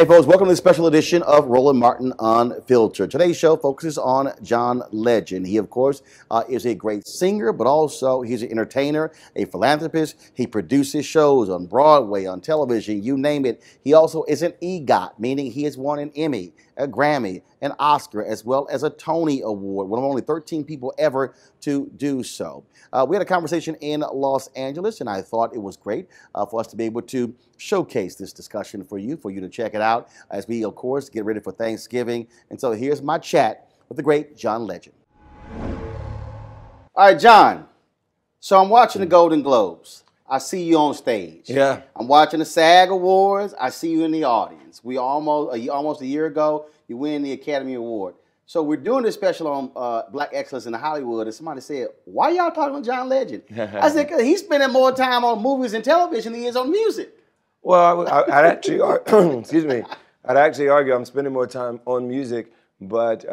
Hey folks, welcome to the special edition of Roland Martin Unfiltered. Today's show focuses on John Legend. He, of course, is a great singer, but also he's an entertainer, a philanthropist. He produces shows on Broadway, on television, you name it. He also is an EGOT, meaning he has won an Emmy, a Grammy, an Oscar, as well as a Tony Award, one of only 13 people ever to do so. We had a conversation in Los Angeles, and I thought it was great for us to be able to showcase this discussion for you to check it out as we, of course, get ready for Thanksgiving. And so here's my chat with the great John Legend. All right, John. So I'm watching the Golden Globes. I see you on stage. Yeah. I'm watching the SAG Awards. I see you in the audience. We almost a year ago, you win the Academy Award. So we're doing this special on Black excellence in Hollywood, and somebody said, "Why y'all talking about John Legend?" I said, "Cause he's spending more time on movies and television than he is on music." Well, I'd actually, excuse me, I'd actually argue I'm spending more time on music, but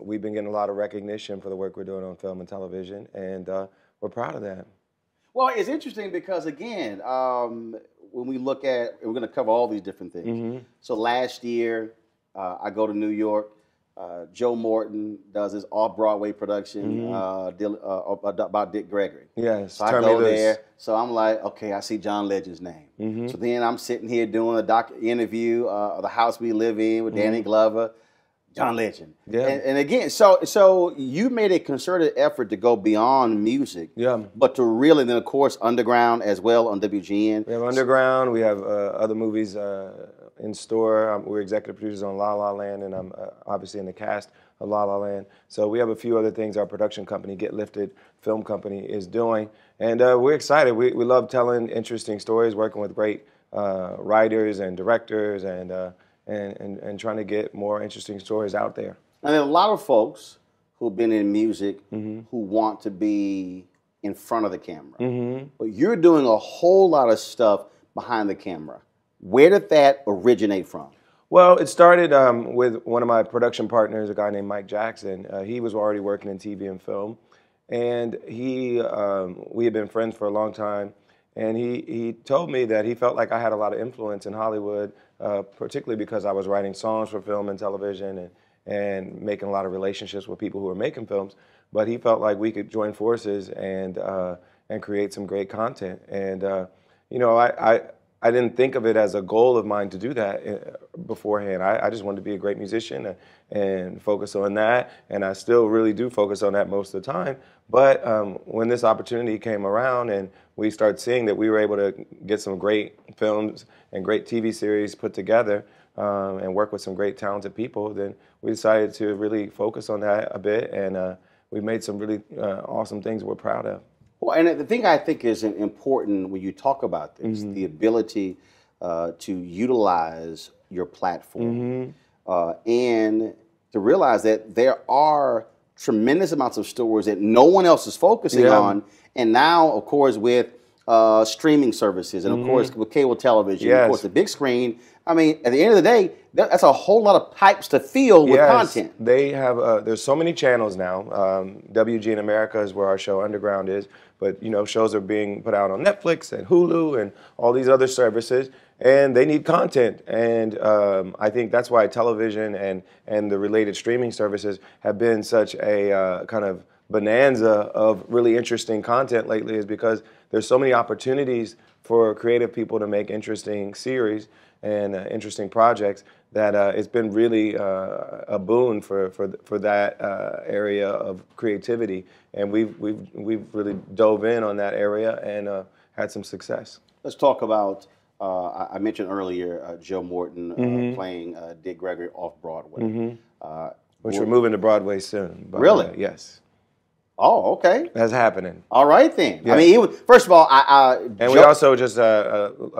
we've been getting a lot of recognition for the work we're doing on film and television, and we're proud of that. Well, it's interesting because, again, when we look at, and we're going to cover all these different things. Mm-hmm. So last year, I go to New York. Joe Morton does his off-Broadway production about Dick Gregory. Yes, so I go there. So I'm like, okay, I see John Legend's name. Mm-hmm. So then I'm sitting here doing a interview of The House We Live In with Danny Glover. John Legend. Yeah. And again, so you made a concerted effort to go beyond music. Yeah. But to really, then of course, Underground as well on WGN. We have Underground. We have other movies in store. We're executive producers on La La Land, and I'm obviously in the cast of La La Land. So we have a few other things our production company, Get Lifted Film Company, is doing. And we're excited. We love telling interesting stories, working with great writers and directors, and trying to get more interesting stories out there. And there are a lot of folks who've been in music who want to be in front of the camera. But you're doing a whole lot of stuff behind the camera. Where did that originate from? Well, it started with one of my production partners, a guy named Mike Jackson. He was already working in TV and film, and we had been friends for a long time. And he told me that he felt like I had a lot of influence in Hollywood, particularly because I was writing songs for film and television and making a lot of relationships with people who were making films. But he felt like we could join forces and create some great content. And you know, I didn't think of it as a goal of mine to do that beforehand. I just wanted to be a great musician and focus on that, and I still really do focus on that most of the time. But when this opportunity came around and we started seeing that we were able to get some great films and great TV series put together and work with some great talented people, then we decided to really focus on that a bit, and we've made some really awesome things we're proud of. Well, and the thing I think is important when you talk about this, the ability to utilize your platform and to realize that there are tremendous amounts of stories that no one else is focusing on. And now, of course, with streaming services and, of course, with cable television, of course, the big screen, I mean, at the end of the day, that's a whole lot of pipes to fill with content. They have, there's so many channels now. WGN America is where our show Underground is. But, you know, shows are being put out on Netflix and Hulu and all these other services, and they need content. And I think that's why television and the related streaming services have been such a kind of bonanza of really interesting content lately, is because there's so many opportunities for creative people to make interesting series and interesting projects that it's been really a boon for that area of creativity, and we've really dove in on that area and had some success. Let's talk about I mentioned earlier Joe Morton playing Dick Gregory off Broadway, which we're moving to Broadway soon. Really? Yes. Oh, okay. That's happening. All right then. Yeah. I mean, first of all, and we also just premiered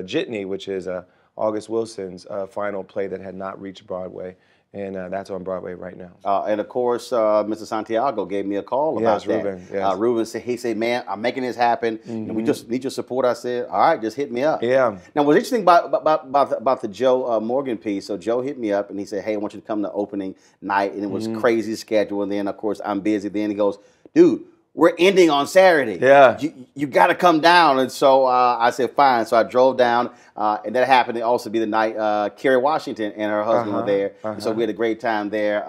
Jitney, which is August Wilson's final play that had not reached Broadway, and that's on Broadway right now. And of course, Mr. Santiago gave me a call about that. Ruben. Yes. Ruben said, he said, "Man, I'm making this happen, and we just need your support." I said, "All right, just hit me up." Yeah. Now, what's interesting about the Joe Morgan piece? So Joe hit me up and he said, "Hey, I want you to come to opening night," and it was crazy schedule. And then, of course, I'm busy. Then he goes, "Dude, we're ending on Saturday. Yeah. You got to come down. And so I said, fine. So I drove down, and that happened to also be the night Kerry Washington and her husband were there. And so we had a great time there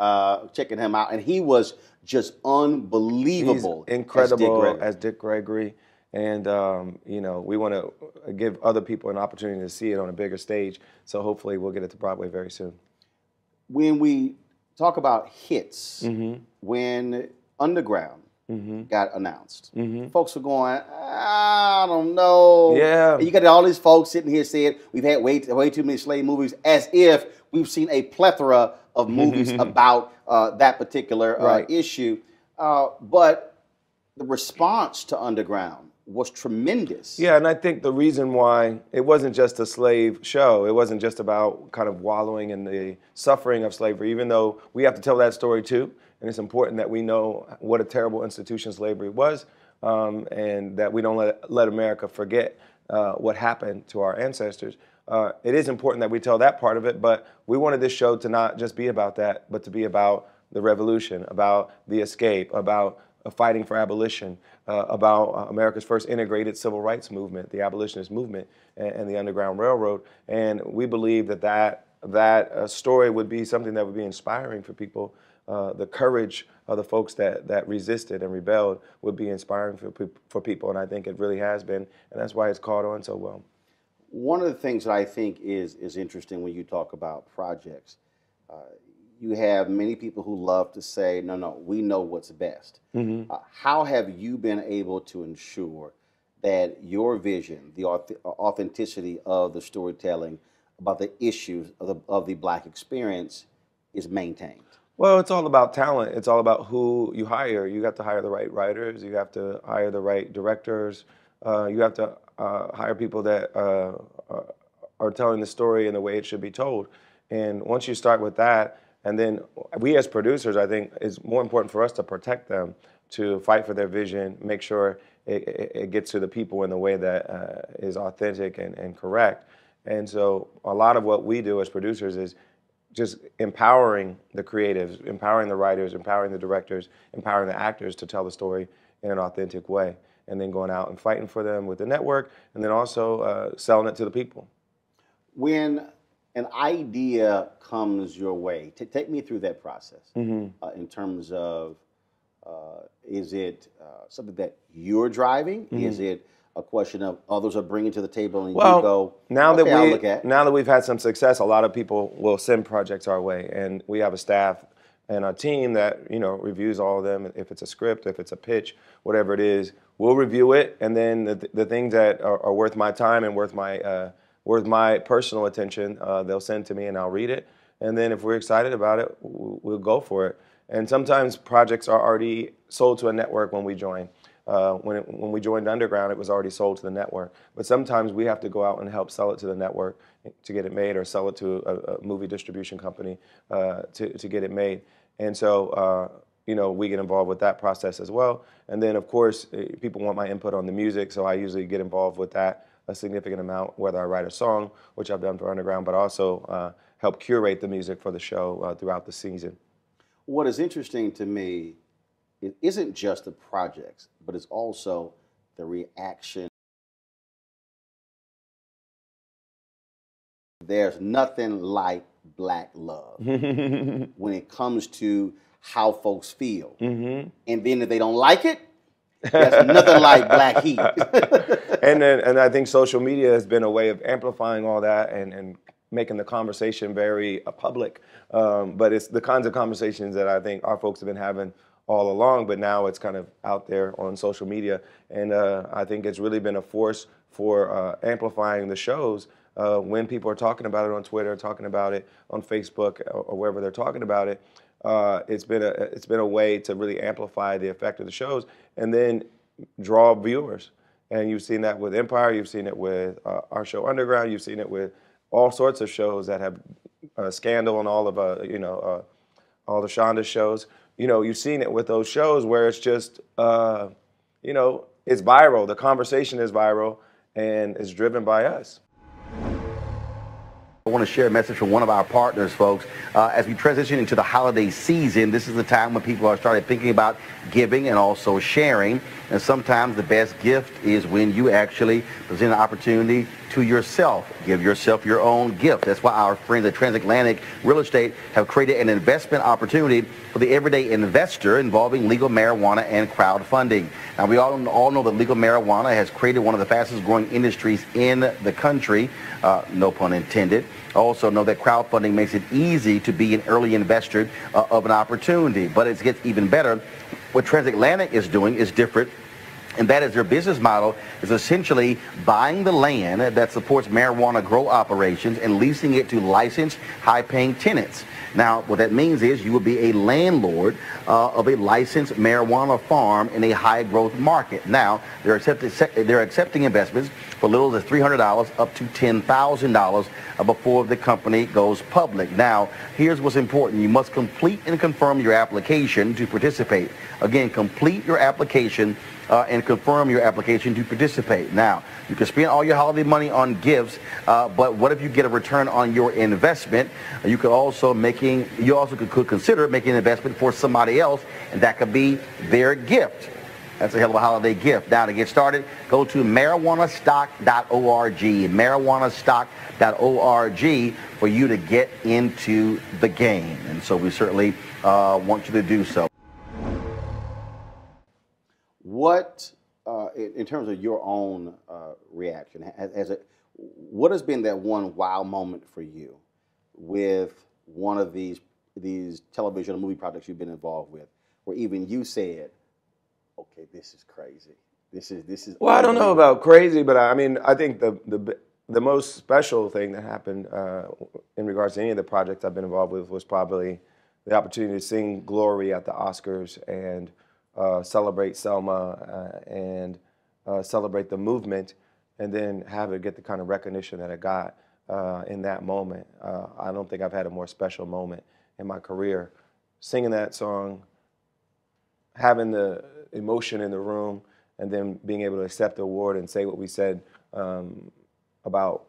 checking him out. And he was just unbelievable. He's incredible as Dick Gregory. And, you know, we want to give other people an opportunity to see it on a bigger stage. So hopefully we'll get it to Broadway very soon. When we talk about hits, when Underground got announced, folks were going, I don't know. Yeah. And you got all these folks sitting here saying, we've had way too many slave movies, as if we've seen a plethora of movies about that particular issue. But the response to Underground was tremendous. Yeah, and I think the reason why it wasn't just a slave show, it wasn't just about kind of wallowing in the suffering of slavery, even though we have to tell that story too, and it's important that we know what a terrible institution slavery was, and that we don't let America forget what happened to our ancestors. It is important that we tell that part of it, but we wanted this show to not just be about that, but to be about the revolution, about the escape, about fighting for abolition, about America's first integrated civil rights movement, the abolitionist movement, and the Underground Railroad. And we believe that story would be something that would be inspiring for people. The courage of the folks that resisted and rebelled would be inspiring for people, and I think it really has been, and that's why it's caught on so well. One of the things that I think is interesting when you talk about projects, you have many people who love to say, no, we know what's best. How have you been able to ensure that your vision, the authenticity of the storytelling about the issues of the Black experience is maintained? Well, it's all about talent. It's all about who you hire. You have to hire the right writers. You have to hire the right directors. You have to hire people that are telling the story in the way it should be told. And once you start with that, and then we as producers, I think it's more important for us to protect them, to fight for their vision, make sure it gets to the people in the way that is authentic and correct. And so a lot of what we do as producers is just empowering the creatives, empowering the writers, empowering the directors, empowering the actors to tell the story in an authentic way, and then going out and fighting for them with the network, and then also selling it to the people. When an idea comes your way, take me through that process in terms of, is it something that you're driving? Is it a question of others are bringing to the table and you go, now okay, I'll look that at. now that we've had some success, a lot of people will send projects our way, and we have a staff and a team that reviews all of them. If it's a script, if it's a pitch, whatever it is, we'll review it, and then the things that are worth my time and worth my personal attention, they'll send to me and I'll read it. And then if we're excited about it, we'll go for it. And sometimes projects are already sold to a network when we join. When we joined Underground, it was already sold to the network. But sometimes we have to go out and help sell it to the network to get it made, or sell it to a movie distribution company to get it made. And so, we get involved with that process as well. And then, of course, people want my input on the music, so I usually get involved with that a significant amount, whether I write a song, which I've done for Underground, but also help curate the music for the show throughout the season. What is interesting to me, it isn't just the projects, but it's also the reaction. There's nothing like Black love when it comes to how folks feel. And then if they don't like it, there's nothing like Black heat. And I think social media has been a way of amplifying all that and making the conversation very public. But it's the kinds of conversations that I think our folks have been having all along, but now it's kind of out there on social media. And I think it's really been a force for amplifying the shows when people are talking about it on Twitter, talking about it on Facebook, or wherever they're talking about it. It's been a way to really amplify the effect of the shows and then draw viewers. And you've seen that with Empire, you've seen it with our show Underground, you've seen it with all sorts of shows that have Scandal and all of all the Shonda shows. You've seen it with those shows where it's just it's viral. The conversation is viral and it's driven by us. I want to share a message from one of our partners, folks. As we transition into the holiday season, this is the time when people are started thinking about giving and also sharing. And sometimes the best gift is when you actually present an opportunity to yourself. Give yourself your own gift. That's why our friends at Transatlantic Real Estate have created an investment opportunity for the everyday investor involving legal marijuana and crowdfunding. Now, we all know that legal marijuana has created one of the fastest growing industries in the country, no pun intended. Also know that crowdfunding makes it easy to be an early investor of an opportunity, but it gets even better. What Transatlantic is doing is different, and that is their business model is essentially buying the land that supports marijuana grow operations and leasing it to licensed, high-paying tenants. Now, what that means is you will be a landlord of a licensed marijuana farm in a high-growth market. Now, they're accepting investments for little as $300 up to $10,000 before the company goes public. Now, here's what's important. You must complete and confirm your application to participate. Again, complete your application and confirm your application to participate. Now, you can spend all your holiday money on gifts, but what if you get a return on your investment? You could also could consider making an investment for somebody else, and that could be their gift. That's a hell of a holiday gift. Now, to get started, go to marijuanastock.org, marijuanastock.org, for you to get into the game. And so we certainly want you to do so. What, in terms of your own reaction, what has been that one wow moment for you with one of these television or movie projects you've been involved with, where even you said, okay, this is crazy. This is. Well, I don't know about crazy, but I mean, I think the most special thing that happened in regards to any of the projects I've been involved with was probably the opportunity to sing "Glory" at the Oscars and celebrate Selma and celebrate the movement, and then have it get the kind of recognition that it got in that moment. I don't think I've had a more special moment in my career. Singing that song, having the emotion in the room, and then being able to accept the award and say what we said about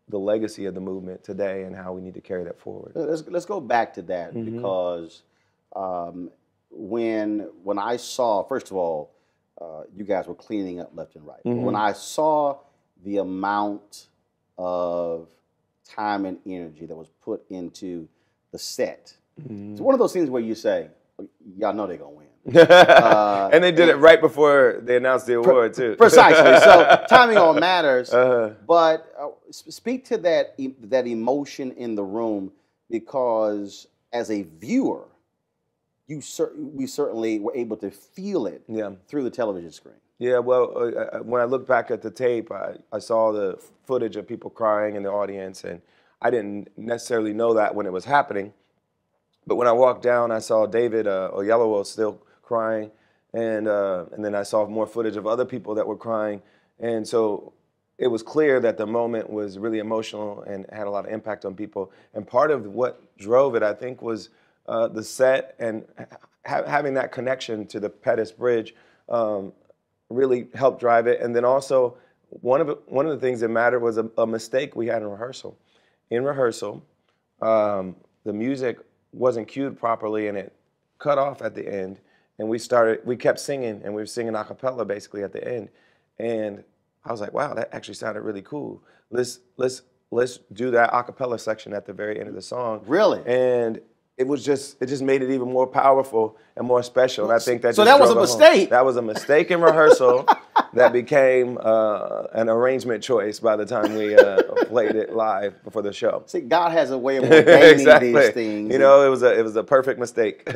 the legacy of the movement today and how we need to carry that forward. Let's go back to that, because when I saw, first of all, you guys were cleaning up left and right. When I saw the amount of time and energy that was put into the set, it's one of those things where you say, y'all know they're going to win. And they did it right before they announced the award, too. Precisely. So timing all matters. But speak to that emotion in the room, because as a viewer, we certainly were able to feel it through the television screen. Yeah, well, when I look back at the tape, I saw the footage of people crying in the audience, and I didn't necessarily know that when it was happening. But when I walked down, I saw David Oyelowo still crying, and then I saw more footage of other people that were crying. And so it was clear that the moment was really emotional and had a lot of impact on people. And part of what drove it, I think, was the set and having that connection to the Pettus Bridge really helped drive it. And then also, one of the things that mattered was a mistake we had in rehearsal. In rehearsal, the music wasn't cued properly, and it cut off at the end. And we kept singing, and we were singing a cappella basically at the end. And I was like, wow, that actually sounded really cool. Let's do that a cappella section at the very end of the song. Really? And it just made it even more powerful and more special. And I think that so that was a mistake. That was a mistake in rehearsal that became an arrangement choice by the time we played it live before the show. See, God has a way of ordaining these things. You know, it was a perfect mistake.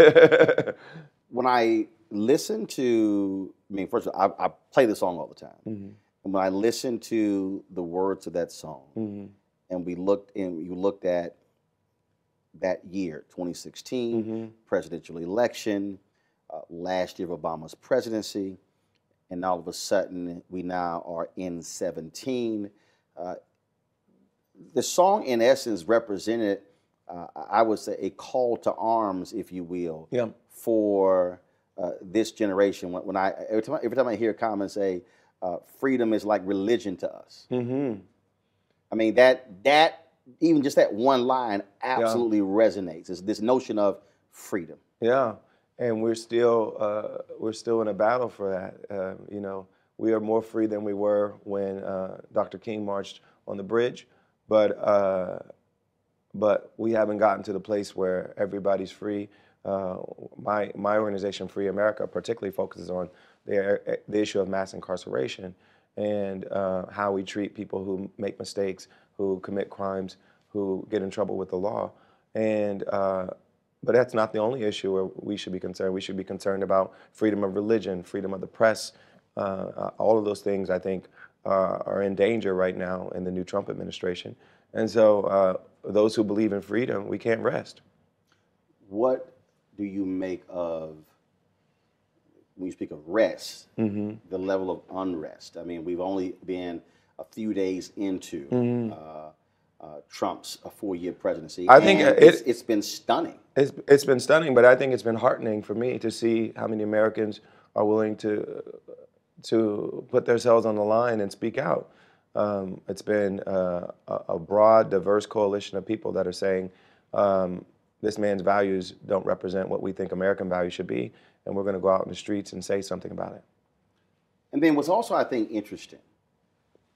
When I listen to, first of all, I play the song all the time. And when I listened to the words of that song, and you looked at that year, 2016, presidential election, last year of Obama's presidency, and all of a sudden we now are in 17. The song, in essence, represented, I would say, a call to arms, if you will, for this generation. Every time I hear comments say, freedom is like religion to us. I mean, that even just that one line Yeah. absolutely resonates. It's this notion of freedom. Yeah, and we're still in a battle for that. You know, we are more free than we were when Dr. King marched on the bridge, but we haven't gotten to the place where everybody's free. My organization, Free America, particularly focuses on the issue of mass incarceration and how we treat people who make mistakes, who commit crimes, who get in trouble with the law, and but that's not the only issue where we should be concerned. We should be concerned about freedom of religion, freedom of the press. All of those things, I think, are in danger right now in the new Trump administration. And so those who believe in freedom, we can't rest. What do you make of, when you speak of rest, the level of unrest? I mean, we've only been a few days into Trump's 4-year presidency. I think it's been stunning. It's been stunning, but I think it's been heartening for me to see how many Americans are willing to put themselves on the line and speak out. It's been a broad, diverse coalition of people that are saying this man's values don't represent what we think American values should be, and we're going to go out in the streets and say something about it. And then what's also, I think, interesting,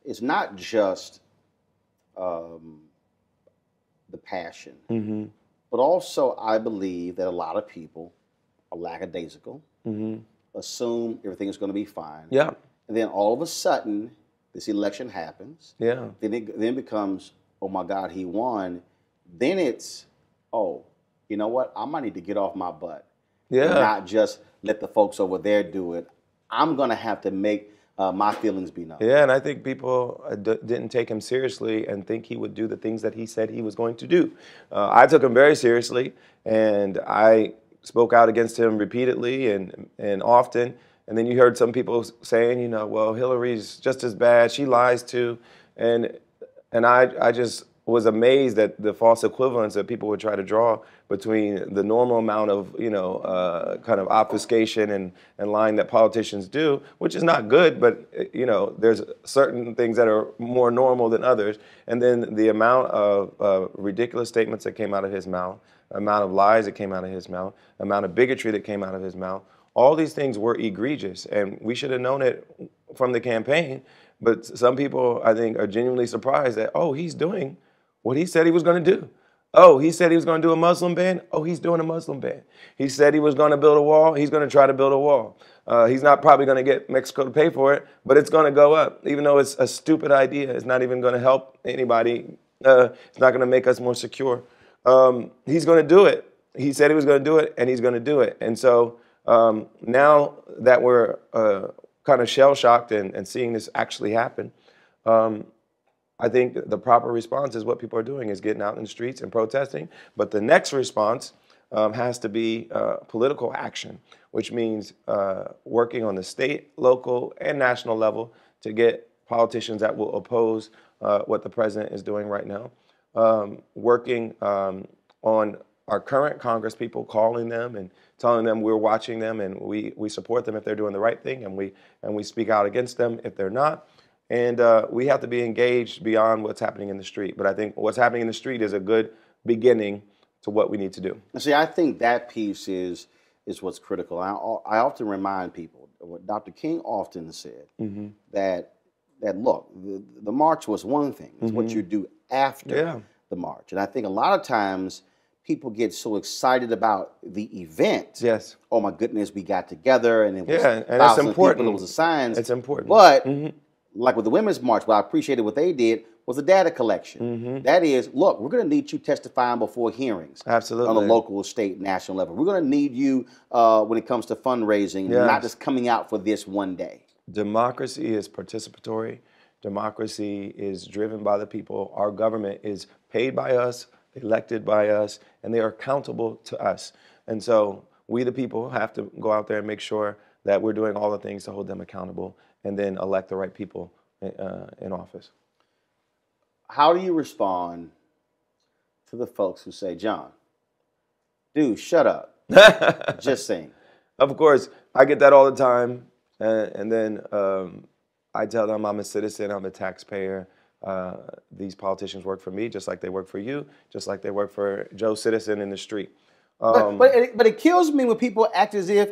it's not just the passion, but also I believe that a lot of people are lackadaisical, assume everything is going to be fine. Yeah. And then all of a sudden, this election happens. Yeah. Then it becomes, oh my God, he won. Then it's, oh, you know what? I might need to get off my butt. Yeah. And not just let the folks over there do it. I'm going to have to make my feelings be known. Yeah, and I think people didn't take him seriously and think he would do the things that he said he was going to do. I took him very seriously, and I spoke out against him repeatedly and often. And then you heard some people saying, you know, well, Hillary's just as bad. She lies too. And I just was amazed at the false equivalence that people would try to draw between the normal amount of, you know, kind of obfuscation and lying that politicians do, which is not good, but, you know, there's certain things that are more normal than others. And then the amount of ridiculous statements that came out of his mouth, amount of lies that came out of his mouth, amount of bigotry that came out of his mouth, all these things were egregious, and we should have known it from the campaign. But some people, I think, are genuinely surprised that, oh, he's doing what he said he was going to do. Oh, he said he was going to do a Muslim ban. Oh, he's doing a Muslim ban. He said he was going to build a wall. He's going to try to build a wall. He's not probably going to get Mexico to pay for it, but it's going to go up, even though it's a stupid idea. It's not even going to help anybody. It's not going to make us more secure. He's going to do it. He said he was going to do it, and he's going to do it. And so now that we're kind of shell-shocked and seeing this actually happen, I think the proper response is what people are doing, is getting out in the streets and protesting. But the next response has to be political action, which means working on the state, local, and national level to get politicians that will oppose what the president is doing right now. Working on our current Congress people, calling them and telling them we're watching them and we support them if they're doing the right thing, and we speak out against them if they're not. And we have to be engaged beyond what's happening in the street. But I think what's happening in the street is a good beginning to what we need to do. See, I think that piece is what's critical. I often remind people what Dr. King often said, that look, the march was one thing. It's what you do after the march. And I think a lot of times people get so excited about the event. Yes. Oh my goodness, we got together and it was and thousands it's important. People, it was a signs. It's important. But like with the Women's March, what I appreciated what they did was the data collection. That is, look, we're going to need you testifying before hearings. Absolutely. On the local, state, national level. We're going to need you when it comes to fundraising, not just coming out for this one day. Democracy is participatory. Democracy is driven by the people. Our government is paid by us, elected by us, and they are accountable to us. And so we, the people, have to go out there and make sure that we're doing all the things to hold them accountable and then elect the right people in office. How do you respond to the folks who say, John, dude, shut up, just saying? Of course, I get that all the time. And then I tell them I'm a citizen, I'm a taxpayer. these politicians work for me, just like they work for you, just like they work for Joe Citizen in the street. But it kills me when people act as if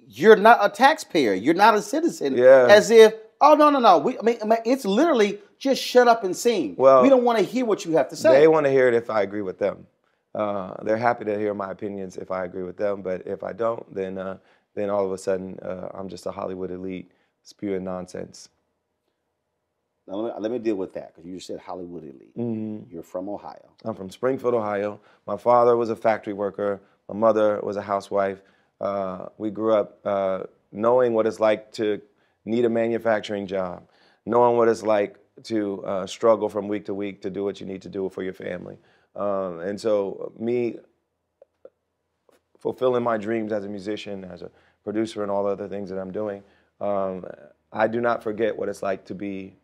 you're not a taxpayer, you're not a citizen, Yeah. as if, oh, no. I mean, it's literally just shut up and sing. Well, we don't want to hear what you have to say. They want to hear it if I agree with them. They're happy to hear my opinions if I agree with them, but if I don't, then all of a sudden I'm just a Hollywood elite spewing nonsense. Now, let me deal with that, because you just said Hollywood elite. Mm-hmm. You're from Ohio. I'm from Springfield, Ohio. My father was a factory worker. My mother was a housewife. We grew up knowing what it's like to need a manufacturing job, knowing what it's like to struggle from week to week to do what you need to do for your family. And so me fulfilling my dreams as a musician, as a producer, and all the other things that I'm doing, I do not forget what it's like to be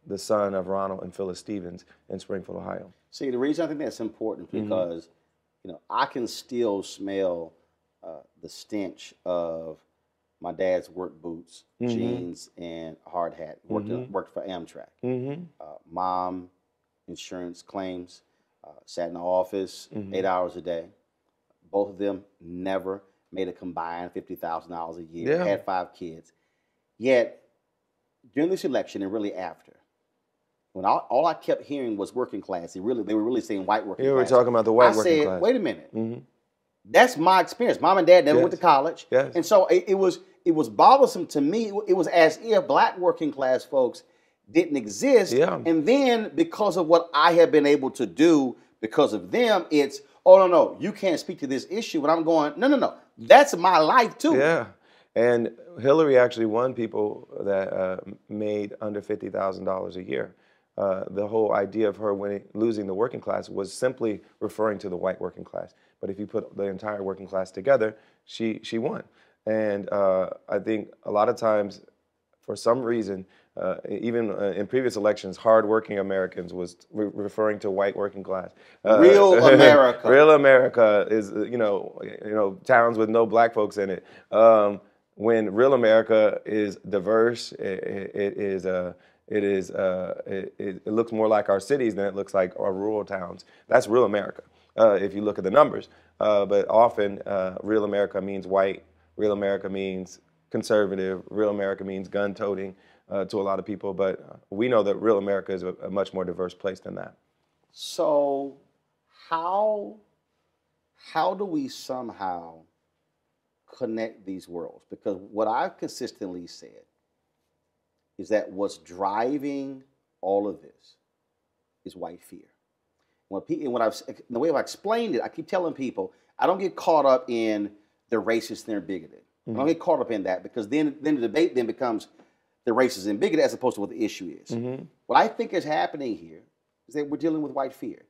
the son of Ronald and Phyllis Stevens in Springfield, Ohio. See, the reason I think that's important is because, I can still smell the stench of my dad's work boots, jeans, and hard hat. Worked for Amtrak. Mom, insurance claims, sat in the office 8 hours a day. Both of them never made a combined $50,000 a year. Yeah. Had 5 kids. Yet, during this election and really after, when all I kept hearing was working class, they were really saying white working class. You were talking about the white working class. I said, wait a minute. That's my experience. Mom and dad never went to college. Yes. And so it was bothersome to me. It was as if black working class folks didn't exist. Yeah. And then because of what I have been able to do because of them, it's, oh, no, you can't speak to this issue. And I'm going, no. That's my life too. Yeah. And Hillary actually won people that made under $50,000 a year. The whole idea of her losing the working class was simply referring to the white working class. But if you put the entire working class together, she won. And I think a lot of times, for some reason, even in previous elections, hardworking Americans was referring to white working class. Real America. Real America is towns with no black folks in it. When real America is diverse, it looks more like our cities than it looks like our rural towns. That's real America, if you look at the numbers. But often, real America means white. Real America means conservative. Real America means gun-toting to a lot of people. But we know that real America is a much more diverse place than that. So how do we somehow connect these worlds? Because what I've consistently said is that what's driving all of this is white fear. The way I've explained it, I keep telling people, I don't get caught up in they're racist and they're bigoted. I don't get caught up in that, because then the debate then becomes they're racist and bigoted as opposed to what the issue is. What I think is happening here is that we're dealing with white fear,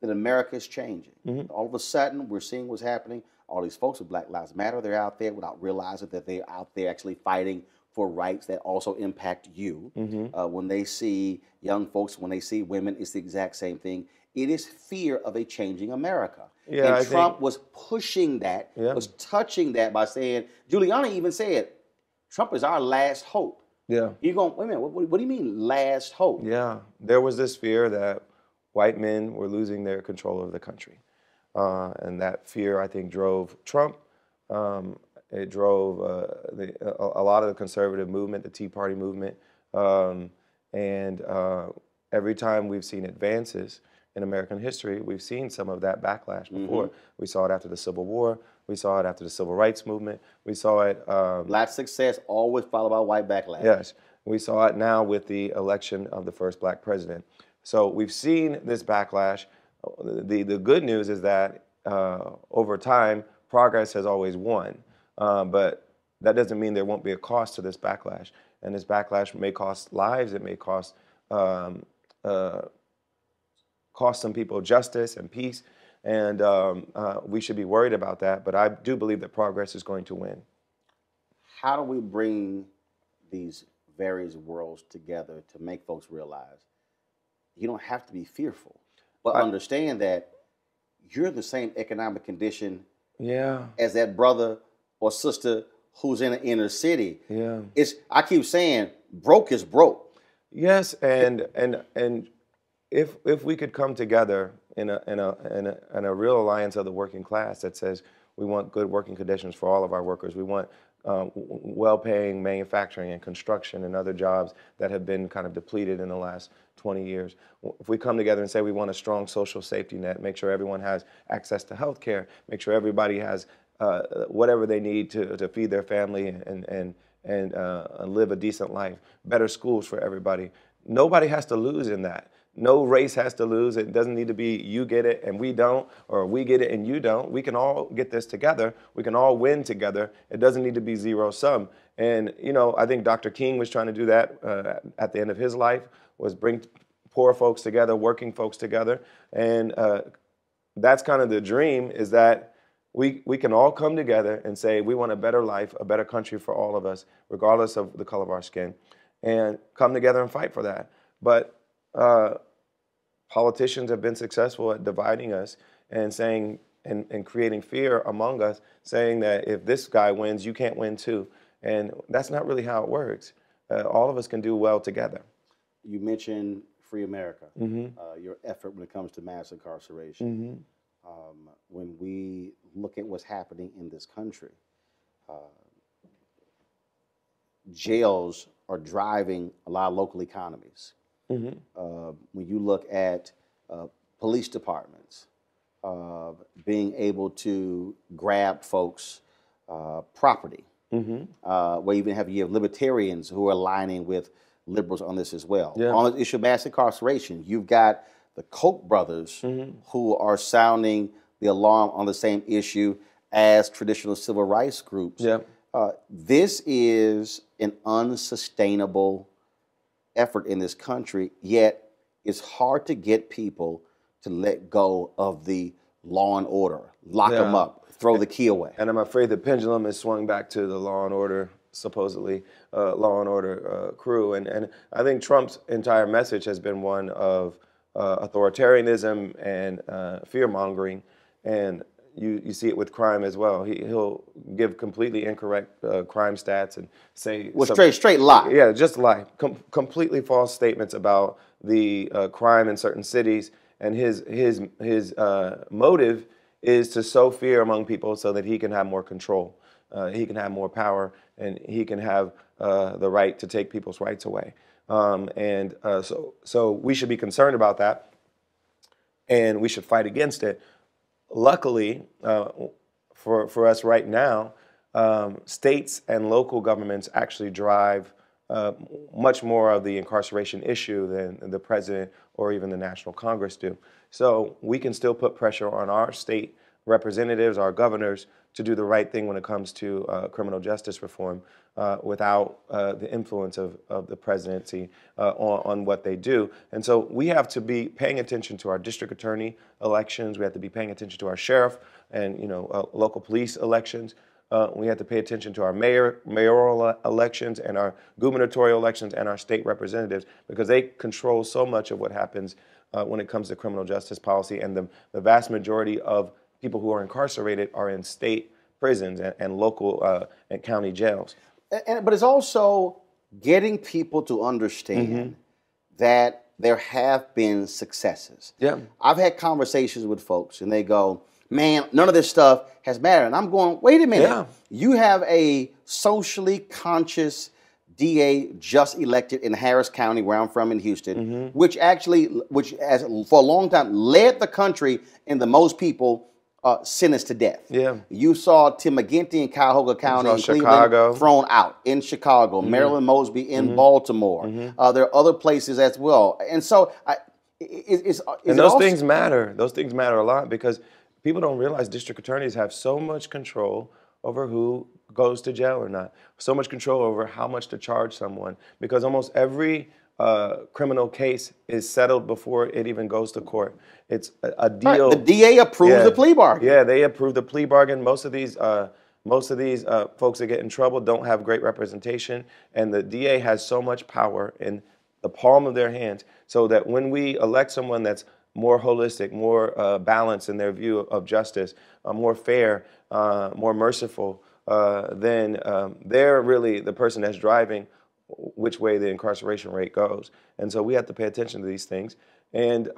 that America is changing. All of a sudden, we're seeing what's happening. All these folks with Black Lives Matter, they're out there without realizing that they're out there actually fighting for rights that also impact you. When they see young folks, when they see women, it's the exact same thing. It is fear of a changing America. Yeah, and Trump was pushing that, was touching that by saying, Giuliani even said, Trump is our last hope. Yeah. You're going, wait a minute, what do you mean last hope? Yeah, there was this fear that white men were losing their control of the country. And that fear, I think, drove Trump. It drove a lot of the conservative movement, the Tea Party movement. And every time we've seen advances in American history, we've seen some of that backlash before. We saw it after the Civil War. We saw it after the Civil Rights Movement. We saw it... Black success always followed by white backlash. Yes. We saw it now with the election of the first black president. So we've seen this backlash. The good news is that over time, progress has always won. But that doesn't mean there won't be a cost to this backlash. And this backlash may cost lives. It may cost some people justice and peace. And we should be worried about that. But I do believe that progress is going to win. How do we bring these various worlds together to make folks realize you don't have to be fearful, but understand that you're the same economic condition as that brother or sister who's in the inner city. Yeah. I keep saying broke is broke. Yes, and if we could come together in a real alliance of the working class that says we want good working conditions for all of our workers, we want well-paying manufacturing and construction and other jobs that have been kind of depleted in the last 20 years. If we come together and say we want a strong social safety net, make sure everyone has access to health care, make sure everybody has whatever they need to feed their family and live a decent life, better schools for everybody. Nobody has to lose in that. No race has to lose. It doesn't need to be you get it and we don't, or we get it and you don't. We can all get this together. We can all win together. It doesn't need to be zero sum. And, you know, I think Dr. King was trying to do that at the end of his life, was bring poor folks together, working folks together. And that's kind of the dream, is that we can all come together and say we want a better life, a better country for all of us, regardless of the color of our skin, and come together and fight for that. But politicians have been successful at dividing us and saying and creating fear among us, saying that if this guy wins, you can't win too. And that's not really how it works. All of us can do well together. You mentioned Free America, your effort when it comes to mass incarceration. When we look at what's happening in this country, jails are driving a lot of local economies. When you look at police departments being able to grab folks' property, where you have libertarians who are aligning with liberals on this as well. Yeah. On the issue of mass incarceration, you've got the Koch brothers who are sounding the alarm on the same issue as traditional civil rights groups. Yeah. This is an unsustainable effort in this country, yet it's hard to get people to let go of the law and order, lock them up, throw the key away. And I'm afraid the pendulum is swung back to the law and order, supposedly law and order crew. And I think Trump's entire message has been one of authoritarianism and fear-mongering. And you see it with crime as well. He'll give completely incorrect crime stats and say... Well, straight lie. Yeah, just lie. Completely false statements about the crime in certain cities. And his motive is to sow fear among people so that he can have more control. He can have more power, and he can have the right to take people's rights away. So we should be concerned about that, and we should fight against it. Luckily, for us right now, states and local governments actually drive much more of the incarceration issue than the president or even the National Congress do. So we can still put pressure on our state representatives, our governors, to do the right thing when it comes to criminal justice reform without the influence of the presidency on what they do. And so we have to be paying attention to our district attorney elections. We have to be paying attention to our sheriff and local police elections. We have to pay attention to our mayoral elections and our gubernatorial elections and our state representatives, because they control so much of what happens when it comes to criminal justice policy. And the vast majority of people who are incarcerated are in state prisons and local and county jails. But it's also getting people to understand that there have been successes. Yeah. I've had conversations with folks and they go, man, none of this stuff has mattered. And I'm going, wait a minute. Yeah. You have a socially conscious DA just elected in Harris County, where I'm from in Houston, which has for a long time led the country in the most people sentenced to death. Yeah. You saw Tim McGinty in Cuyahoga County, in Chicago, Cleveland, thrown out. In Chicago, Marilyn Mosby in Baltimore. There are other places as well. And so, those things matter. Those things matter a lot, because people don't realize district attorneys have so much control over who goes to jail or not, so much control over how much to charge someone, because almost every criminal case is settled before it even goes to court. It's a deal. Right. The DA approves the plea bargain. Yeah, they approve the plea bargain. Most of these folks that get in trouble don't have great representation, and the DA has so much power in the palm of their hands, so that when we elect someone that's more holistic, more balanced in their view of justice, more fair, more merciful, then they're really the person that's driving which way the incarceration rate goes. And so we have to pay attention to these things. And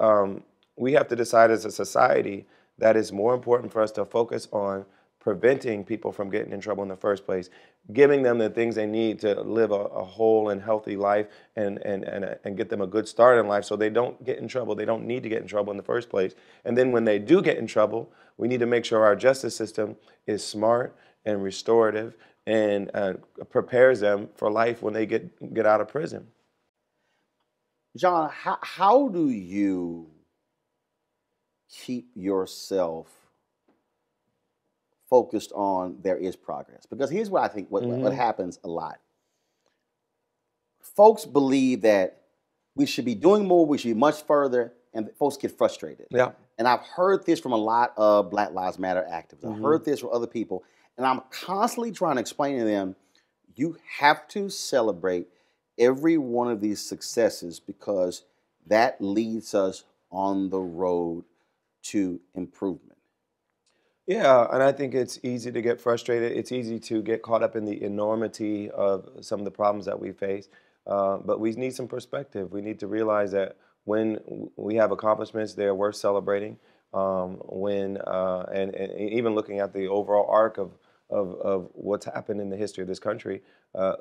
we have to decide as a society that it's more important for us to focus on preventing people from getting in trouble in the first place, giving them the things they need to live a whole and healthy life and get them a good start in life so they don't get in trouble. They don't need to get in trouble in the first place. And then when they do get in trouble, we need to make sure our justice system is smart and restorative and prepares them for life when they get out of prison. John, how do you keep yourself focused on there is progress? Because here's what I think what happens a lot. Folks believe that we should be doing more, we should be much further, and folks get frustrated. Yeah. And I've heard this from a lot of Black Lives Matter activists. I've heard this from other people, and I'm constantly trying to explain to them, you have to celebrate every one of these successes because that leads us on the road to improvement. Yeah, and I think it's easy to get frustrated. It's easy to get caught up in the enormity of some of the problems that we face. But we need some perspective. We need to realize that when we have accomplishments, they're worth celebrating. And even looking at the overall arc of what's happened in the history of this country,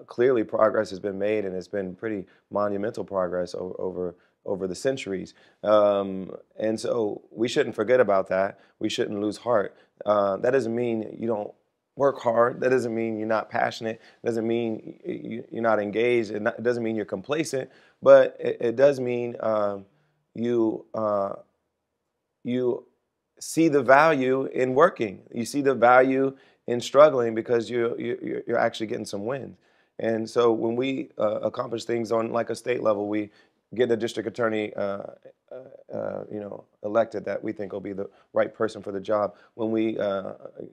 clearly progress has been made, and it's been pretty monumental progress over the centuries. And so we shouldn't forget about that. We shouldn't lose heart. That doesn't mean you don't work hard. That doesn't mean you're not passionate. It doesn't mean you're not engaged. It doesn't mean you're complacent. But it does mean you see the value in working. You see the value in struggling because you're actually getting some wins. And so when we accomplish things on like a state level, we get a district attorney elected that we think will be the right person for the job. When we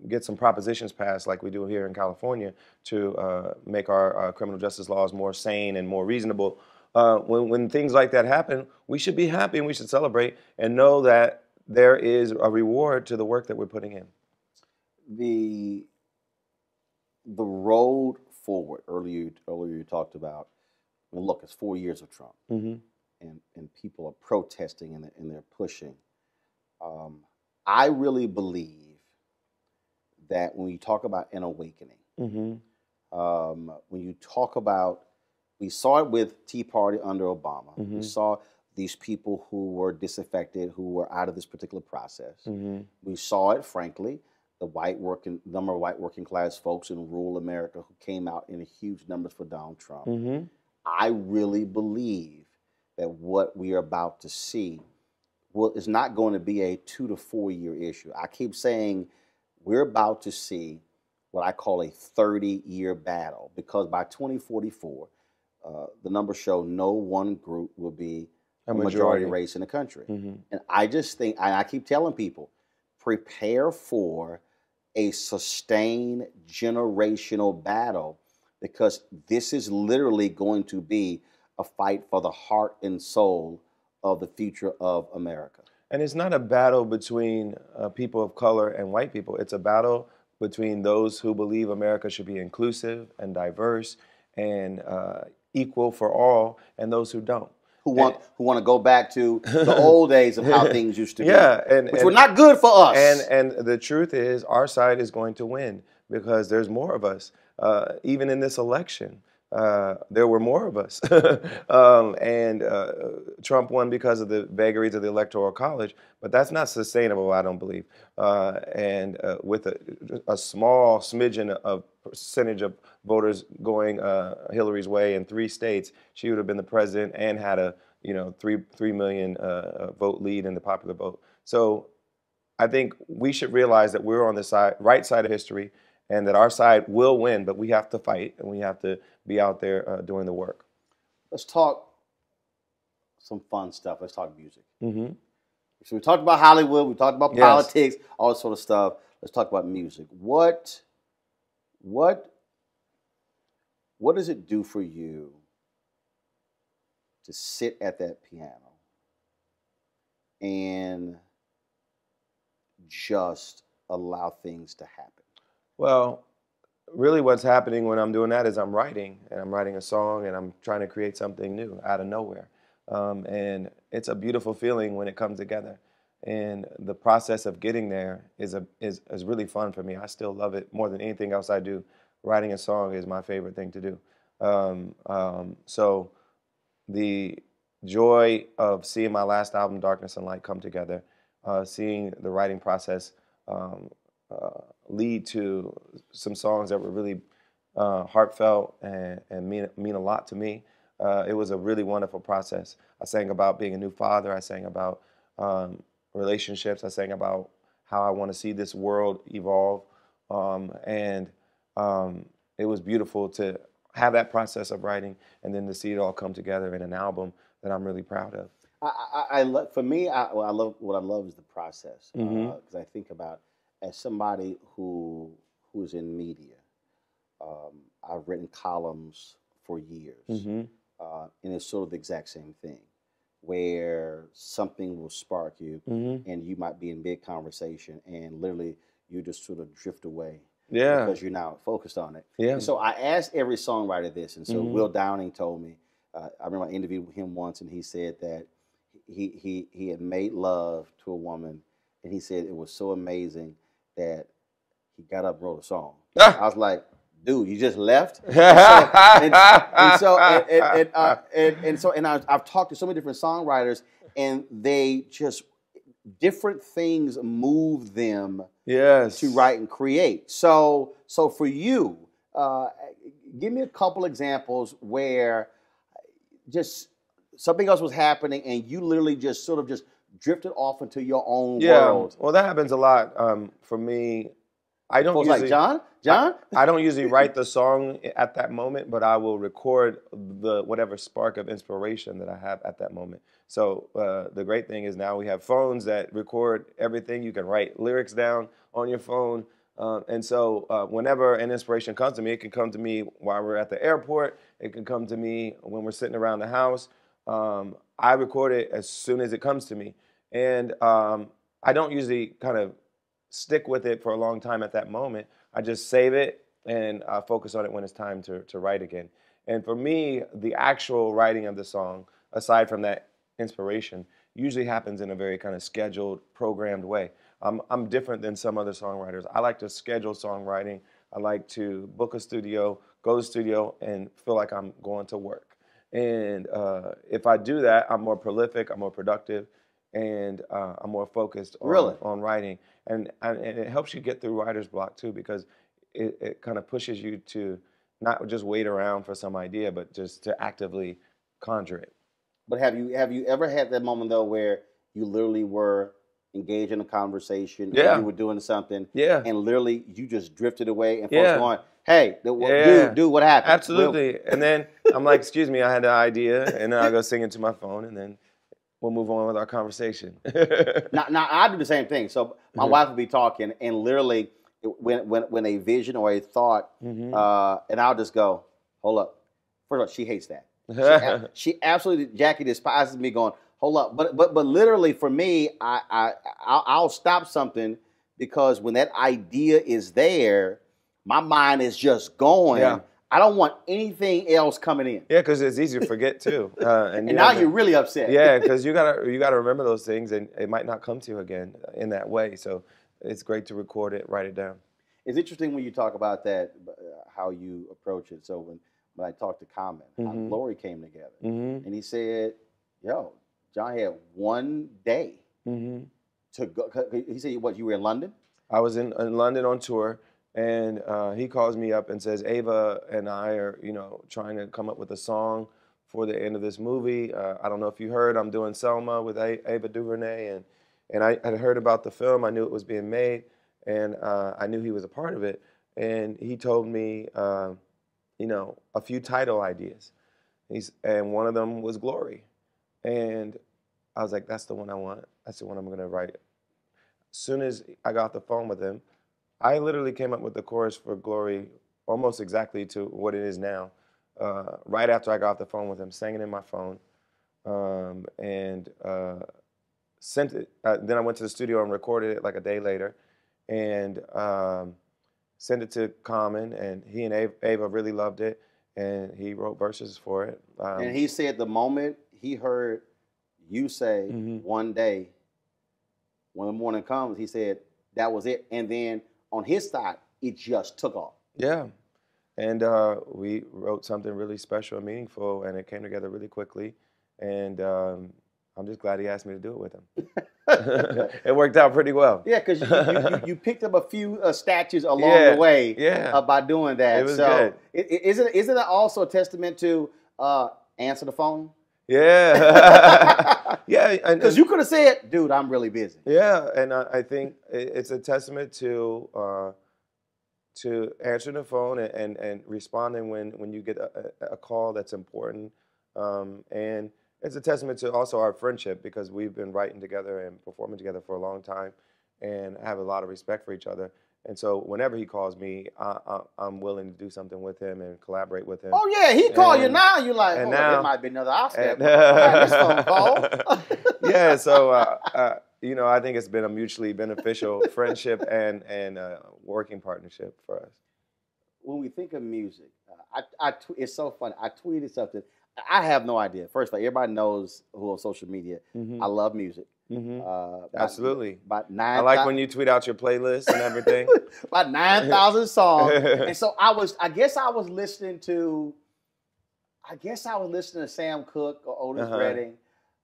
get some propositions passed like we do here in California to make our criminal justice laws more sane and more reasonable, when things like that happen, we should be happy and we should celebrate and know that there is a reward to the work that we're putting in. The road forward, earlier you talked about, well, look, it's 4 years of Trump. And people are protesting and they're pushing. I really believe that when you talk about an awakening, when you talk about, we saw it with Tea Party under Obama. We saw these people who were disaffected, who were out of this particular process. We saw it, frankly, the number of white working class folks in rural America who came out in huge numbers for Donald Trump. I really believe that what we are about to see is not going to be a 2 to 4 year issue. I keep saying we're about to see what I call a 30-year battle, because by 2044, the numbers show no one group will be a majority race in the country. And I just think, and I keep telling people, prepare for a sustained generational battle, because this is literally going to be a fight for the heart and soul of the future of America. And it's not a battle between people of color and white people. It's a battle between those who believe America should be inclusive and diverse and equal for all, and those who don't. Who want to go back to the old days of how things used to be, which were not good for us. And the truth is, our side is going to win because there's more of us. Even in this election, there were more of us. Trump won because of the vagaries of the Electoral College, but that's not sustainable, I don't believe. With a small smidgen of percentage of voters going Hillary's way in 3 states, she would have been the president and had a 3 million vote lead in the popular vote. So I think we should realize that we're on the right side of history, and that our side will win, but we have to fight and we have to be out there doing the work. Let's talk some fun stuff. Let's talk music. So we talked about Hollywood, we talked about politics, all that sort of stuff. Let's talk about music. What does it do for you to sit at that piano and just allow things to happen? Well, really what's happening when I'm doing that is I'm writing, and I'm writing a song, and I'm trying to create something new out of nowhere. And it's a beautiful feeling when it comes together. And the process of getting there is really fun for me. I still love it more than anything else I do. Writing a song is my favorite thing to do. So the joy of seeing my last album, Darkness and Light, come together, seeing the writing process um, lead to some songs that were really heartfelt and mean a lot to me. It was a really wonderful process. I sang about being a new father. I sang about relationships. I sang about how I want to see this world evolve. And it was beautiful to have that process of writing and then to see it all come together in an album that I'm really proud of. I love, for me, well, I love, what I love is the process, Hmm. because I think about, as somebody who's in media. I've written columns for years, Hmm. and it's sort of the exact same thing, where something will spark you, Hmm. and you might be in mid conversation, and literally you just sort of drift away Yeah. because you're now focused on it. Yeah. And so I asked every songwriter this, and so Hmm. Will Downing told me. I remember I interviewed him once, and he said that he had made love to a woman, and he said it was so amazing that he got up and wrote a song. I was like, dude, you just left. I've talked to so many different songwriters, and they just, different things move them to Yes. write and create. So for you, uh, give me a couple examples where just something else was happening, and you literally just sort of just drifted off into your own Yeah. world. Well, that happens a lot. For me, I don't Folks like, usually John, I, John. I don't usually write the song at that moment, but I will record the whatever spark of inspiration that I have at that moment. So the great thing is now we have phones that record everything. You can write lyrics down on your phone. And so whenever an inspiration comes to me, it can come to me while we're at the airport. It can come to me when we're sitting around the house. I record it as soon as it comes to me. And I don't usually kind of stick with it for a long time at that moment. I just save it and focus on it when it's time to write again. And for me, the actual writing of the song, aside from that inspiration, usually happens in a very kind of scheduled, programmed way. I'm different than some other songwriters. I like to schedule songwriting. I like to book a studio, go to the studio, and feel like I'm going to work. And if I do that, I'm more prolific, I'm more productive, and I'm more focused Really? on writing. And it helps you get through writer's block too, because it kind of pushes you to not just wait around for some idea, but just to actively conjure it. But have you ever had that moment though where you literally were engaged in a conversation, or you Yeah, were doing something, yeah, and literally you just drifted away, and folks yeah, going, "Hey, yeah, dude, what happened?" Well, absolutely. And then I'm like, excuse me, I had an idea, and then I go sing it to my phone, and then we'll move on with our conversation. now I do the same thing. So my Hmm. wife would be talking, and literally when a vision or a thought, Hmm. and I'll just go, "Hold up." First of all, she hates that. She absolutely, Jackie, despises me going, "Hold up." But literally for me, I'll stop something, because when that idea is there, my mind is just Yeah. going. I don't want anything else coming in. Yeah, because it's easy to forget too, and And you now have you're to. really upset. Yeah, because you gotta remember those things, and it might not come to you again in that way. So it's great to record it, write it down. It's interesting when you talk about that, how you approach it. So when I talked to Common, how Hmm. Glory came together, Hmm. and he said, "Yo, John had one day Hmm. to go." He said, "What, you were in London?" I was in London on tour, and he calls me up and says, Ava and I are, trying to come up with a song for the end of this movie. I don't know if you heard, I'm doing Selma with Ava DuVernay, and I had heard about the film. I knew it was being made, and I knew he was a part of it. And he told me, a few title ideas. And one of them was Glory. And I was like, that's the one I want. That's the one I'm going to write. As soon as I got off the phone with him, I literally came up with the chorus for Glory almost exactly to what it is now. Right after I got off the phone with him, sang it in my phone, and sent it. Then I went to the studio and recorded it like a day later, and sent it to Common, and he and Ava really loved it, and he wrote verses for it. And he said the moment he heard you say one day, when the morning comes, he said that was it. And then on his side, it just took off. Yeah. And we wrote something really special and meaningful, and it came together really quickly. And I'm just glad he asked me to do it with him. It worked out pretty well. Yeah, because you picked up a few statues along the way by doing that. It was good. Isn't it also a testament to answer the phone? Yeah. Yeah. Because you could have said, dude, I'm really busy. Yeah, and I think it's a testament to answering the phone and responding when you get a call that's important. And it's a testament to also our friendship, because we've been writing together and performing together for a long time and have a lot of respect for each other. And so whenever he calls me, I'm willing to do something with him and collaborate with him. Oh, yeah, he called you now. You're like, oh, there might be another Oscar. This phone call. Yeah, so, you know, I think it's been a mutually beneficial friendship and working partnership for us. When we think of music, it's so funny. I tweeted something. I have no idea. First of all, everybody knows who on social media. I love music. Absolutely. About 9, I like when you tweet out your playlist and everything. About 9,000 songs. And so I guess I was listening to Sam Cooke or Otis Redding.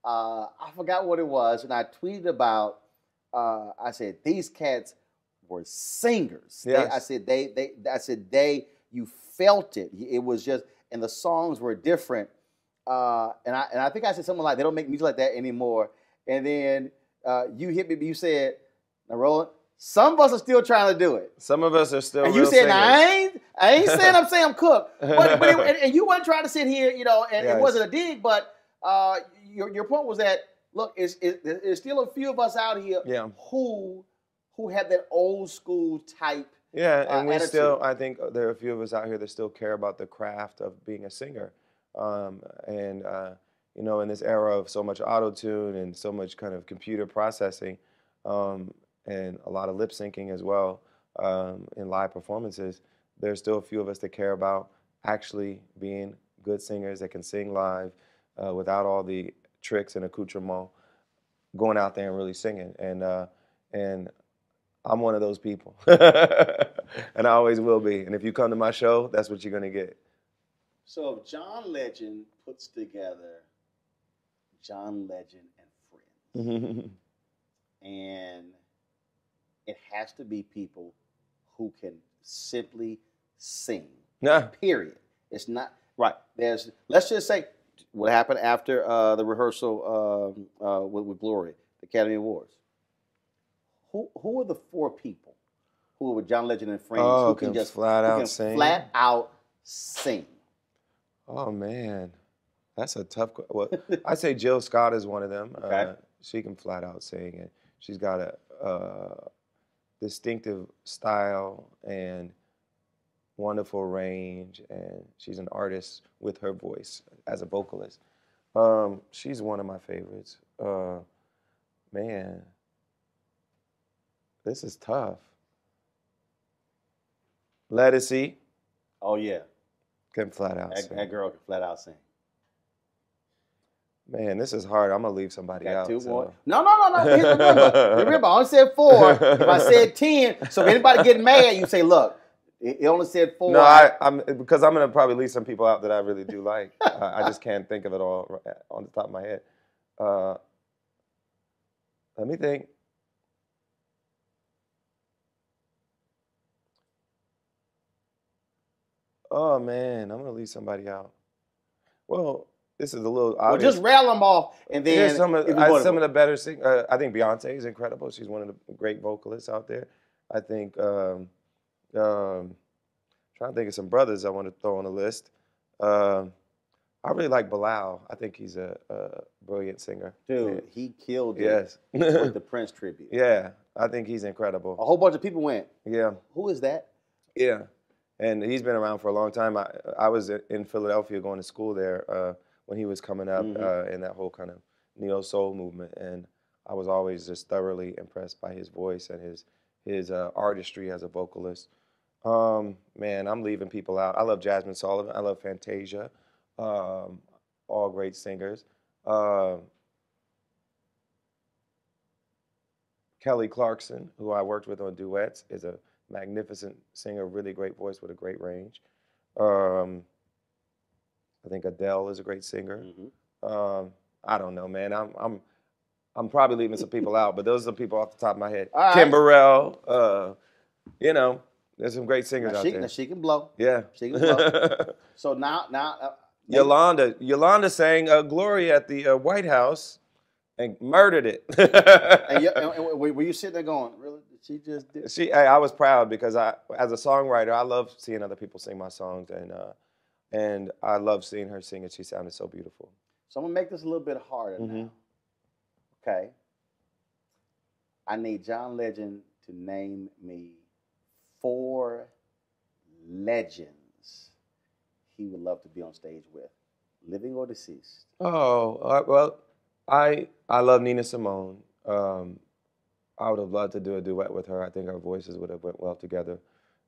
I forgot what it was, and I tweeted about. I said these cats were singers. Yes. I said you felt it. It was just, and the songs were different. And I think I said something like, they don't make music like that anymore. And then you hit me, but you said, now Roland, some of us are still trying to do it. Some of us are still. And you said, I ain't saying I'm Sam Cooke, and you weren't trying to sit here, you know, and it wasn't a dig, but your point was that, look, it's still a few of us out here who have that old school type. Yeah, and attitude. still, I think there are a few of us out here that still care about the craft of being a singer. You know, in this era of so much auto-tune and so much kind of computer processing, and a lot of lip syncing as well, in live performances, there's still a few of us that care about actually being good singers that can sing live without all the tricks and accoutrements, going out there and really singing. And I'm one of those people. And I always will be. And if you come to my show, that's what you're going to get. So if John Legend puts together John Legend and Friends, and it has to be people who can simply sing. Period. It's not right. Let's just say what happened after the rehearsal with Glory, the Academy Awards. Who are the 4 people who are with John Legend and Friends who can just flat out sing? Oh man, that's a tough question. Well, I say Jill Scott is one of them. Okay. She can flat out sing, and she's got a distinctive style and wonderful range, and she's an artist with her voice as a vocalist. She's one of my favorites. Man, this is tough. Lettucey. Oh yeah. Can flat out sing. That girl can flat out sing. Man, this is hard. I'm gonna leave somebody out. So. No. Remember, I only said 4. If I said 10, so if anybody getting mad, you say, look, it only said 4. No, I'm gonna probably leave some people out that I really do like. I just can't think of it all on the top of my head. Let me think. Oh man, I'm gonna leave somebody out. Well, this is a little obvious. Well, just rail them off, and then here's some of the better singers. I think Beyonce is incredible. She's one of the great vocalists out there. I think trying to think of some brothers I want to throw on the list. I really like Bilal. I think he's a brilliant singer. Dude, he killed it. Yes. With the Prince tribute. Yeah, I think he's incredible. A whole bunch of people went. Yeah. Who is that? Yeah. And he's been around for a long time. I was in Philadelphia going to school there when he was coming up in that whole kind of neo-soul movement. And I was always just thoroughly impressed by his voice and his artistry as a vocalist. Man, I'm leaving people out. I love Jasmine Sullivan. I love Fantasia. Um, all great singers. Uh, Kelly Clarkson, who I worked with on duets, is a magnificent singer, really great voice with a great range. Um, I think Adele is a great singer. I don't know, man. I'm probably leaving some people out, but those are the people off the top of my head. All right. Kim Burrell, you know, there's some great singers out there. Now she can blow. Yeah. She can blow. So now, Yolanda sang Gloria at the White House and murdered it. and were you sitting there going, really? Did she just did? I was proud because as a songwriter, I love seeing other people sing my songs, and I love seeing her sing it. She sounded so beautiful. So I'm gonna make this a little bit harder now. Okay. I need John Legend to name me 4 legends he would love to be on stage with, living or deceased. Oh, well, I love Nina Simone. I would have loved to do a duet with her. I think our voices would have went well together.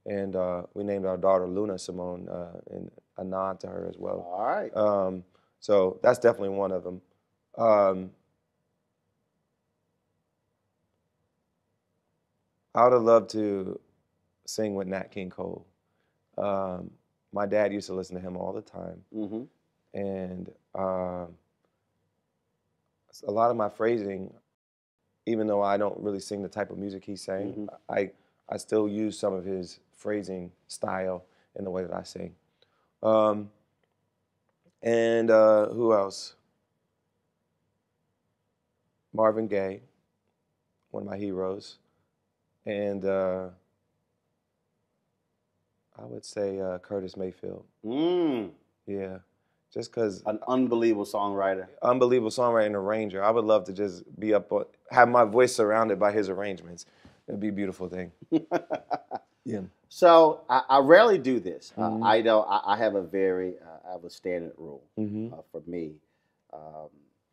And we named our daughter Luna Simone in a nod to her as well. All right. So that's definitely one of them. I would have loved to sing with Nat King Cole. My dad used to listen to him all the time. And a lot of my phrasing, even though I don't really sing the type of music he sang, I still use some of his phrasing style in the way that I sing. And who else? Marvin Gaye, one of my heroes. And I would say Curtis Mayfield. Yeah, just because. An unbelievable songwriter. Unbelievable songwriter and arranger. I would love to just be have my voice surrounded by his arrangements. It'd be a beautiful thing. Yeah. So I rarely do this. I know I have a I have a standard rule for me.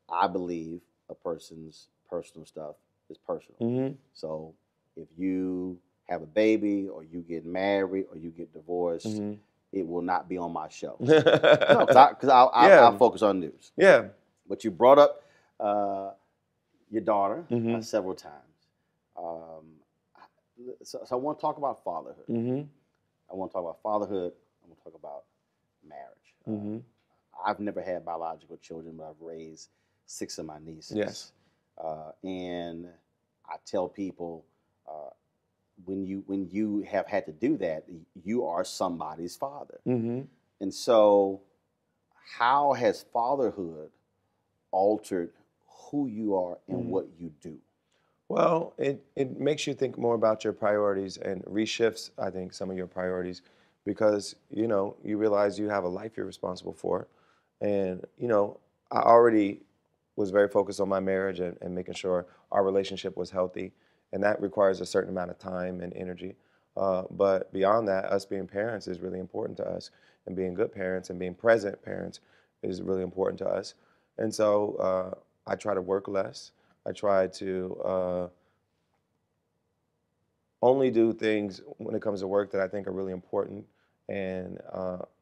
I believe a person's personal stuff is personal. So if you have a baby or you get married or you get divorced, it will not be on my show. No, because I'll focus on news. Yeah. But you brought up your daughter several times. So I want to talk about fatherhood. I want to talk about fatherhood. I want to talk about marriage. I've never had biological children, but I've raised 6 of my nieces. Yes. And I tell people, when you have had to do that, you are somebody's father. And so, how has fatherhood altered who you are and what you do? Well, it makes you think more about your priorities and reshifts, I think, some of your priorities because, you realize you have a life you're responsible for. And, I already was very focused on my marriage and making sure our relationship was healthy. And that requires a certain amount of time and energy. But beyond that, us being parents is really important to us. And being good parents and being present parents is really important to us. And so I try to work less. I try to only do things when it comes to work that I think are really important. And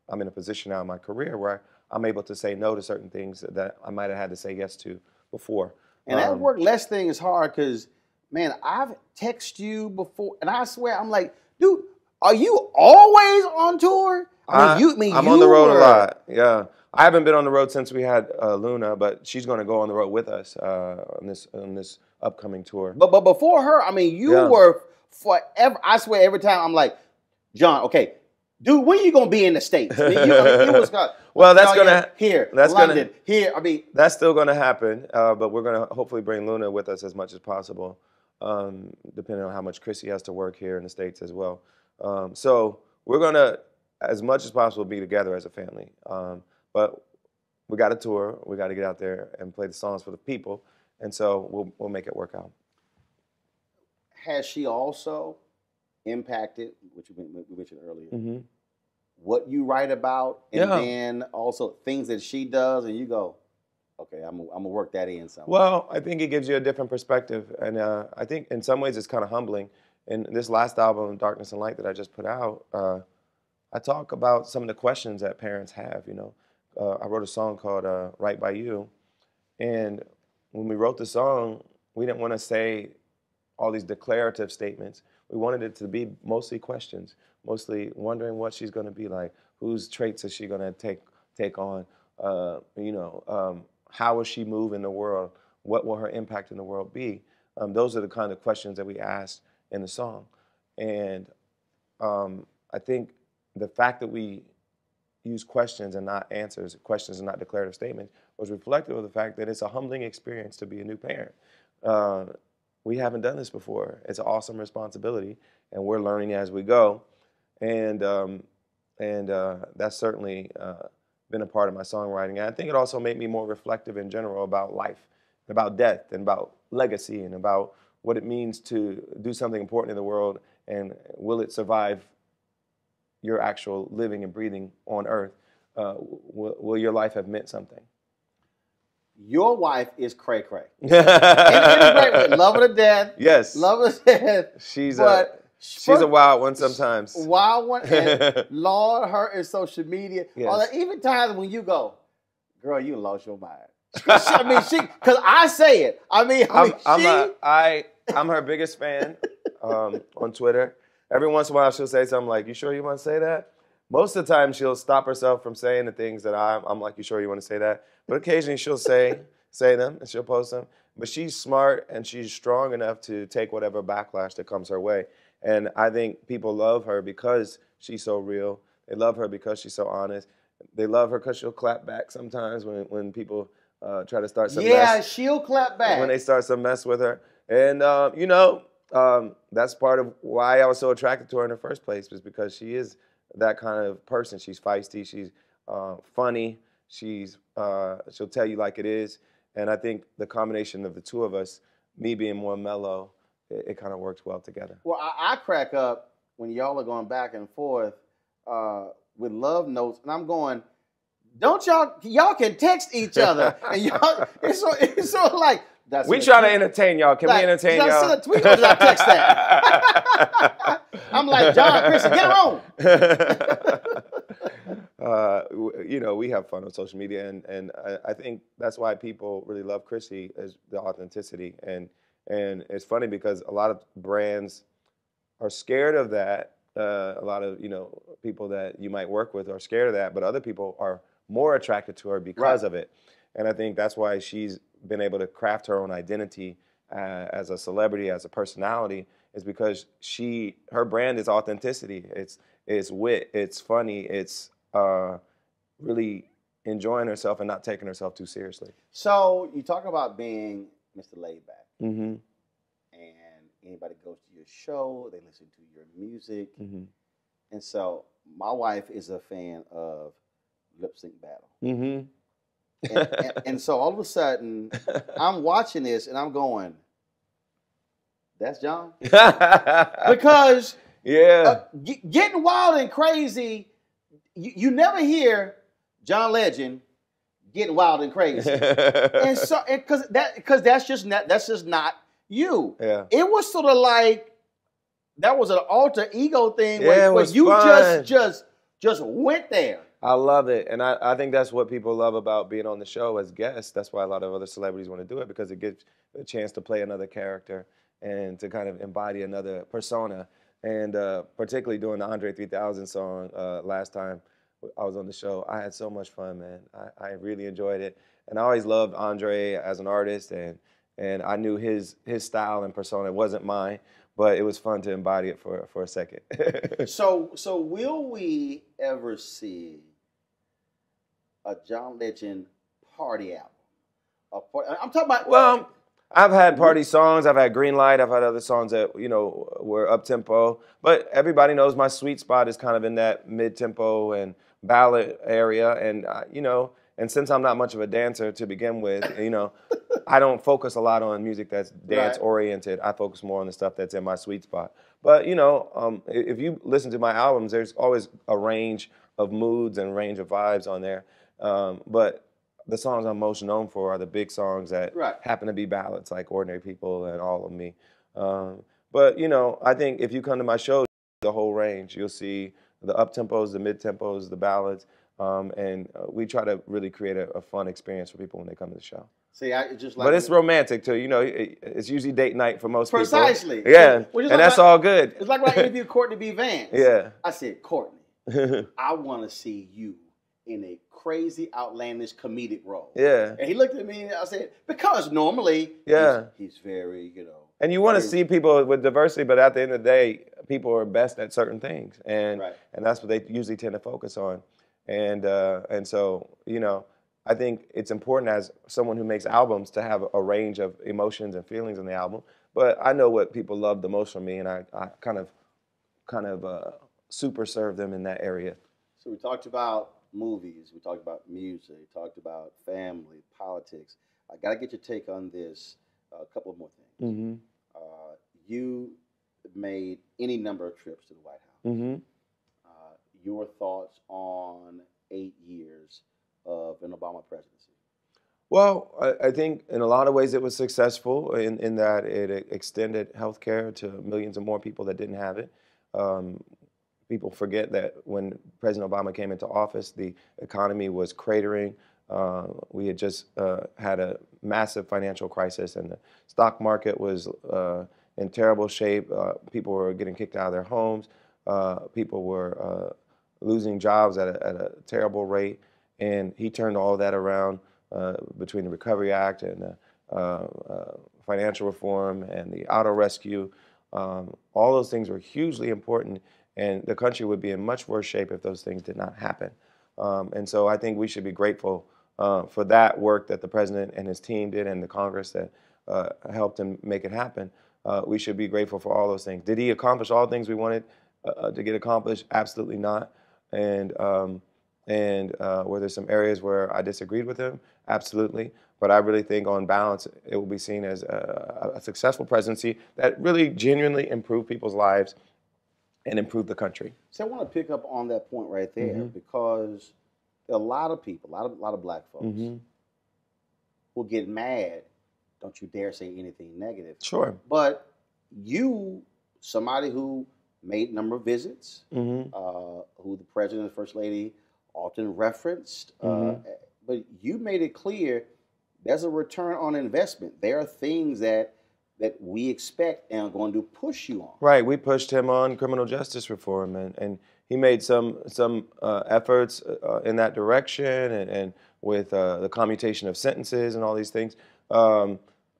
I'm in a position now in my career where I'm able to say no to certain things that I might have had to say yes to before. And that work less thing is hard because, man, I've texted you before, and I swear, I'm like, dude, are you always on tour? I'm on the road a lot. Yeah, I haven't been on the road since we had Luna, but she's going to go on the road with us on this upcoming tour. But before her, you were forever. I swear, every time I'm like, John, okay, dude, when you gonna be in the States? It was well, that's gonna here. That's London here. That's still gonna happen. But we're gonna hopefully bring Luna with us as much as possible. Depending on how much Chrissy has to work here in the States as well. So we're going to, as much as possible, be together as a family. But we got a tour. We got to get out there and play the songs for the people. And so we'll make it work out. Has she also impacted, which we mentioned earlier, what you write about, and then also things that she does, and you go, okay, I'm gonna work that in somewhere. Well, I think it gives you a different perspective, and I think in some ways it's kind of humbling. And this last album, Darkness and Light, that I just put out, I talk about some of the questions that parents have. I wrote a song called "Right by You," and when we wrote the song, we didn't want to say all these declarative statements. We wanted it to be mostly questions, mostly wondering what she's going to be like, whose traits is she going to take on, how will she move in the world, what will her impact in the world be? Those are the kind of questions that we asked in the song. And I think the fact that we use questions and not answers, questions and not declarative statements, was reflective of the fact that it's a humbling experience to be a new parent. We haven't done this before. It's an awesome responsibility, and we're learning as we go. And that's certainly been a part of my songwriting. And I think it also made me more reflective in general about life, about death, and about legacy, and about what it means to do something important in the world, and will it survive your actual living and breathing on earth? Will your life have meant something? Your wife is cray cray. In a great way. Love her to death. Yes. Love her to death. She's a wild one sometimes. Wild one. And Lord, her in social media. Yes. Even times when you go, girl, you lost your mind. Because I say it. I'm her biggest fan on Twitter. Every once in a while she'll say something like, "You sure you want to say that?" Most of the time she'll stop herself from saying the things that I'm like, "You sure you want to say that?" But occasionally she'll say them and she'll post them. But she's smart and she's strong enough to take whatever backlash that comes her way. And I think people love her because she's so real. They love her because she's so honest. They love her because she'll clap back sometimes when people try to start some mess. Yeah, she'll clap back. When they start some mess with her. And, that's part of why I was so attracted to her in the first place, was because she is that kind of person. She's feisty. She's funny. She'll tell you like it is. And I think the combination of the two of us, me being more mellow, it kind of works well together. Well, I crack up when y'all are going back and forth with love notes, and I'm going, don't y'all can text each other, and y'all, it's sort of like, we try to entertain y'all. Can we entertain y'all? Did I send a tweet or did I text that? I'm like, John, Christian, get her on. We have fun on social media, and I think that's why people really love Chrissy, is the authenticity. And it's funny because a lot of brands are scared of that. A lot of people that you might work with are scared of that, but other people are more attracted to her because of it. And I think that's why she's been able to craft her own identity as a celebrity, as a personality, is because her brand is authenticity. It's wit, it's funny, it's really enjoying herself and not taking herself too seriously. So you talk about being Mr. Laidback, mm-hmm. and anybody goes to your show, they listen to your music, mm-hmm. and so my wife is a fan of Lip Sync Battle. Mm-hmm. And so all of a sudden, I'm watching this and I'm going, that's John? Because getting wild and crazy, you never hear John Legend getting wild and crazy. And so because that's just not you. Yeah. It was sort of like that was an alter ego thing where you fun. just went there. I love it. And I think that's what people love about being on the show as guests. That's why a lot of other celebrities want to do it, because it gives a chance to play another character and to kind of embody another persona. And particularly doing the Andre 3000 song last time I was on the show, I had so much fun, man. I really enjoyed it. And I always loved Andre as an artist, and I knew his style and persona. It wasn't mine, but it was fun to embody it for a second. So will we ever see a John Legend party album? I'm talking about. Well, I've had party songs. I've had Green Light. I've had other songs that were up tempo. But everybody knows my sweet spot is kind of in that mid tempo and ballad area. And and since I'm not much of a dancer to begin with, I don't focus a lot on music that's dance oriented. I focus more on the stuff that's in my sweet spot. But if you listen to my albums, there's always a range of moods and range of vibes on there. But the songs I'm most known for are the big songs that happen to be ballads, like Ordinary People and All of Me. But, you know, I think if you come to my show, the whole range, you'll see the up tempos, the mid tempos, the ballads, and we try to really create a fun experience for people when they come to the show. See, it's just like, but it's romantic too. You know, it's usually date night for most people. Precisely. Yeah, Which is and like that's all good. It's like when I interviewed Courtney B. Vance. Yeah. I said, Courtney, I want to see you in a crazy, outlandish comedic role. Yeah. And he looked at me and I said, because normally, he's very, you know. And you want to see people with diversity, but at the end of the day, people are best at certain things, and that's what they usually tend to focus on. And so, you know, I think it's important as someone who makes albums to have a range of emotions and feelings in the album. But I know what people love the most from me, and I kind of super serve them in that area. So we talked about movies, we talked about music, we talked about family, politics. I got to get your take on this. A couple of more things. Mm-hmm. You made any number of trips to the White House. Mm-hmm. Your thoughts on 8 years of an Obama presidency? Well, I think in a lot of ways it was successful in that it extended health care to millions of more people that didn't have it. People forget that when President Obama came into office, the economy was cratering. We had just had a massive financial crisis, and the stock market was in terrible shape. People were getting kicked out of their homes. People were losing jobs at a terrible rate. And he turned all of that around between the Recovery Act and the financial reform and the auto rescue. All those things were hugely important, and the country would be in much worse shape if those things did not happen. And so I think we should be grateful for that work that the president and his team did, and the Congress that helped him make it happen. We should be grateful for all those things. Did he accomplish all the things we wanted to get accomplished? Absolutely not. And were there some areas where I disagreed with him? Absolutely. But I really think on balance, it will be seen as a successful presidency that really genuinely improved people's lives and improved the country. So I want to pick up on that point right there, because a lot of people, a lot of black folks will get mad. Don't you dare say anything negative. Sure. But you, somebody who made a number of visits, who the president and first lady often referenced, but you made it clear there's a return on investment. There are things that we expect and are going to push you on. Right. We pushed him on criminal justice reform, and he made some efforts in that direction, and with the commutation of sentences and all these things.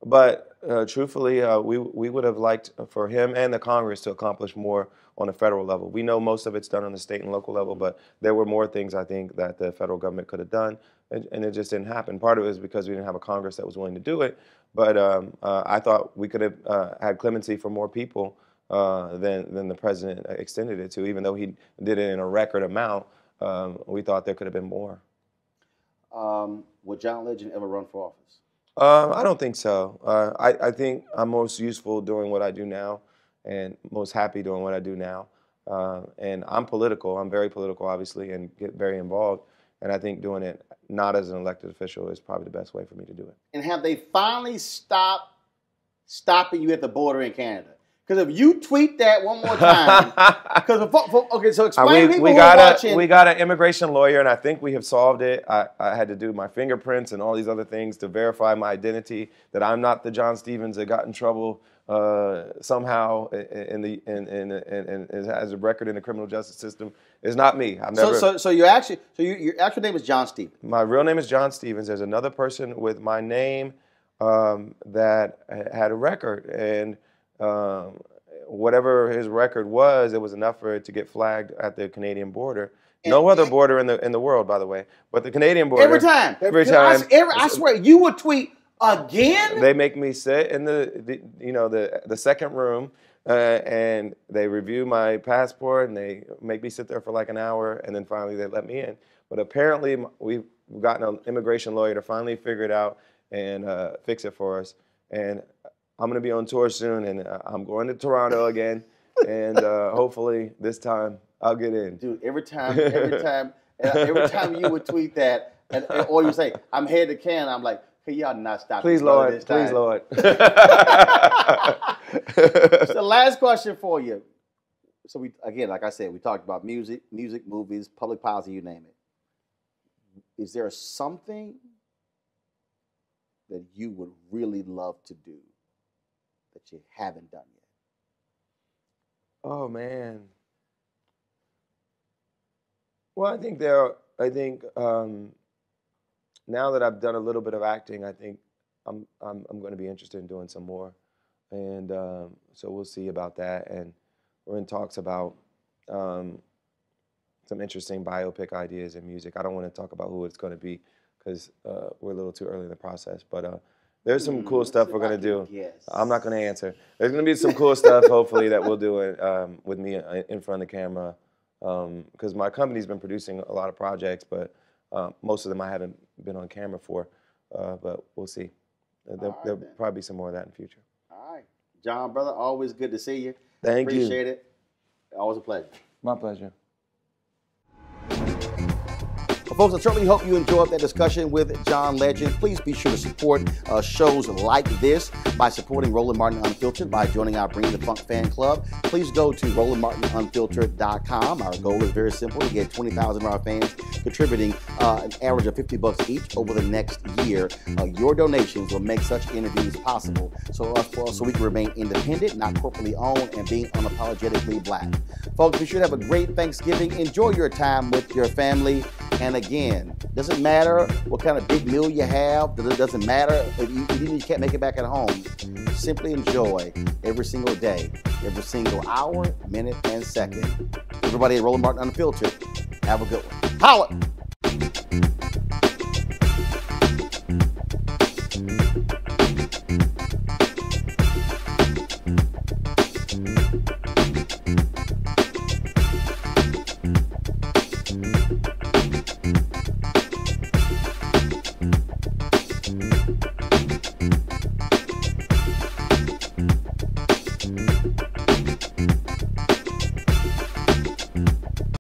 But truthfully, we would have liked for him and the Congress to accomplish more on a federal level. We know most of it's done on the state and local level, but there were more things I think that the federal government could have done, and it just didn't happen. Part of it is because we didn't have a Congress that was willing to do it, but I thought we could have had clemency for more people than the president extended it to. Even though he did it in a record amount, we thought there could have been more. Would John Legend ever run for office? I don't think so. I think I'm most useful doing what I do now, and most happy doing what I do now. And I'm political. I'm very political, obviously, and get very involved. And I think doing it not as an elected official is probably the best way for me to do it. And have they finally stopping you at the border in Canada? Because if you tweet that one more time, okay, so explain to people who are watching. We got an immigration lawyer, and I think we have solved it. I had to do my fingerprints and all these other things to verify my identity, that I'm not the John Stevens that got in trouble somehow and has a record in the criminal justice system. It's not me. I've never. So your actual name is John Stevens. My real name is John Stevens. There's another person with my name that had a record, and whatever his record was, it was enough for it to get flagged at the Canadian border. No other border in the world, by the way, but the Canadian border. Every time. I swear, you would tweet again. They make me sit in the second room, and they review my passport, and they make me sit there for like an hour, and then finally they let me in. But apparently we've gotten an immigration lawyer to finally figure it out and fix it for us. And I'm going to be on tour soon, and I'm going to Toronto again, and hopefully this time I'll get in. Dude, every time you would tweet that, or you say, "I'm headed to Canada," I'm like, "Hey, y'all not stop." Please, Lord. Please, Lord. So last question for you. So we, again, like I said, we talked about music, movies, public policy, you name it. Is there something that you would really love to do that you haven't done yet? Oh man. Well, now that I've done a little bit of acting, I think I'm going to be interested in doing some more, and so we'll see about that. And we're in talks about some interesting biopic ideas in music. I don't want to talk about who it's going to be because we're a little too early in the process, but there's some cool stuff we're going to do. Yes. I'm not going to answer. There's going to be some cool stuff, hopefully, that we'll do with me in front of the camera, because my company's been producing a lot of projects, but most of them I haven't been on camera for, but we'll see. There'll probably be some more of that in the future. All right. John, brother, always good to see you. Thank you. Appreciate it. Always a pleasure. My pleasure. Well, folks, I certainly hope you enjoyed that discussion with John Legend. Please be sure to support shows like this by supporting Roland Martin Unfiltered by joining our Bring the Funk fan club. Please go to RolandMartinUnfiltered.com. Our goal is very simple, to get 20,000 of our fans contributing an average of $50 each over the next year. Your donations will make such interviews possible so we can remain independent, not corporately owned, and being unapologetically black. Folks, be sure to have a great Thanksgiving. Enjoy your time with your family. And again, doesn't matter what kind of big meal you have. It doesn't matter if you can't make it back at home. Simply enjoy every single day, every single hour, minute, and second. Everybody at Roland Martin Unfiltered, have a good one. Holla!